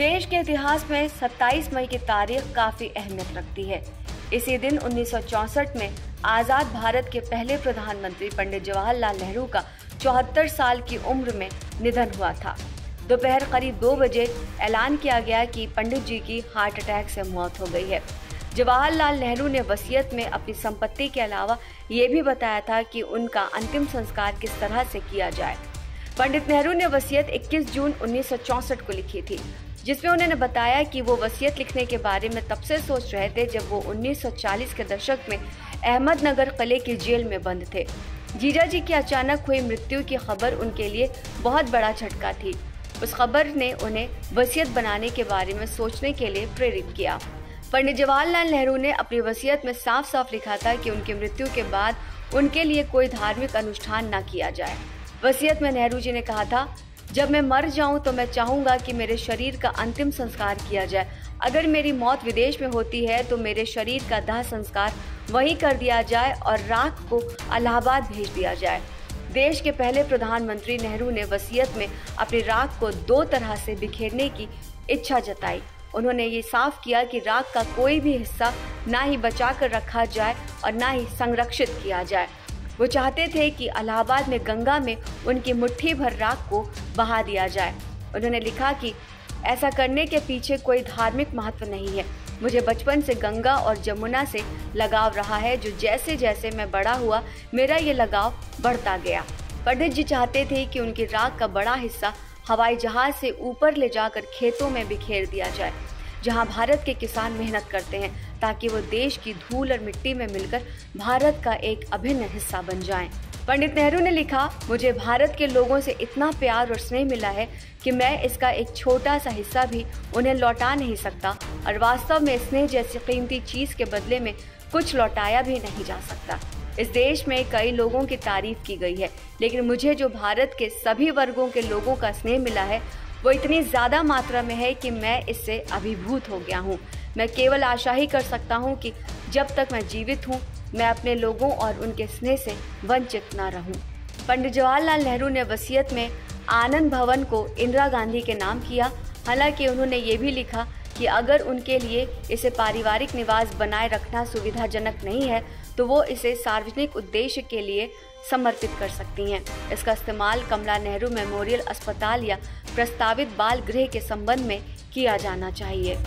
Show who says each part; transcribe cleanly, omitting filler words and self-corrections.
Speaker 1: देश के इतिहास में 27 मई की तारीख काफी अहमियत रखती है। इसी दिन 1964 में आजाद भारत के पहले प्रधानमंत्री पंडित जवाहरलाल नेहरू का 74 साल की उम्र में निधन हुआ था। दोपहर करीब 2 बजे ऐलान किया गया कि पंडित जी की हार्ट अटैक से मौत हो गई है। जवाहरलाल नेहरू ने वसीयत में अपनी संपत्ति के अलावा ये भी बताया था कि उनका अंतिम संस्कार किस तरह से किया जाए। पंडित नेहरू ने वसीयत 21 जून 1964 को लिखी थी, जिसमें उन्होंने बताया कि वो वसीयत लिखने के बारे में तब से सोच रहे थे जब वो 1940 के दशक में अहमदनगर किले की जेल में बंद थे। जीजा जी की अचानक हुई मृत्यु की खबर उनके लिए बहुत बड़ा झटका थी। उस खबर ने उन्हें वसीयत बनाने के बारे में सोचने के लिए प्रेरित किया। पंडित जवाहरलाल नेहरू ने अपनी वसीयत में साफ साफ लिखा था कि उनकी मृत्यु के बाद उनके लिए कोई धार्मिक अनुष्ठान न किया जाए। वसीयत में नेहरू जी ने कहा था, जब मैं मर जाऊं तो मैं चाहूंगा कि मेरे शरीर का अंतिम संस्कार किया जाए। अगर मेरी मौत विदेश में होती है तो मेरे शरीर का दाह संस्कार वहीं कर दिया जाए और राख को इलाहाबाद भेज दिया जाए। देश के पहले प्रधानमंत्री नेहरू ने वसीयत में अपनी राख को 2 तरह से बिखेरने की इच्छा जताई। उन्होंने ये साफ किया कि राख का कोई भी हिस्सा ना ही बचा कर रखा जाए और ना ही संरक्षित किया जाए। वो चाहते थे कि इलाहाबाद में गंगा में उनकी मुट्ठी भर राख को बहा दिया जाए। उन्होंने लिखा कि ऐसा करने के पीछे कोई धार्मिक महत्व नहीं है। मुझे बचपन से गंगा और जमुना से लगाव रहा है, जो जैसे जैसे मैं बड़ा हुआ मेरा ये लगाव बढ़ता गया। पंडित जी चाहते थे कि उनकी राख का बड़ा हिस्सा हवाई जहाज से ऊपर ले जाकर खेतों में बिखेर दिया जाए, जहां भारत के किसान मेहनत करते हैं, ताकि वो देश की धूल और मिट्टी में मिलकर भारत का एक अभिन्न हिस्सा बन जाएं। पंडित नेहरू ने लिखा, मुझे भारत के लोगों से इतना प्यार और स्नेह मिला है कि मैं इसका एक छोटा सा हिस्सा भी उन्हें लौटा नहीं सकता, और वास्तव में स्नेह जैसी कीमती चीज के बदले में कुछ लौटाया भी नहीं जा सकता। इस देश में कई लोगों की तारीफ की गई है, लेकिन मुझे जो भारत के सभी वर्गों के लोगों का स्नेह मिला है वो इतनी ज्यादा मात्रा में है कि मैं इससे अभिभूत हो गया हूँ। मैं केवल आशा ही कर सकता हूँ कि जब तक मैं जीवित हूँ मैं अपने लोगों और उनके स्नेह से वंचित न रहूं। पंडित जवाहरलाल नेहरू ने वसीयत में आनंद भवन को इंदिरा गांधी के नाम किया। हालांकि उन्होंने ये भी लिखा कि अगर उनके लिए इसे पारिवारिक निवास बनाए रखना सुविधाजनक नहीं है तो वो इसे सार्वजनिक उद्देश्य के लिए समर्पित कर सकती हैं। इसका इस्तेमाल कमला नेहरू मेमोरियल अस्पताल या प्रस्तावित बाल गृह के संबंध में किया जाना चाहिए।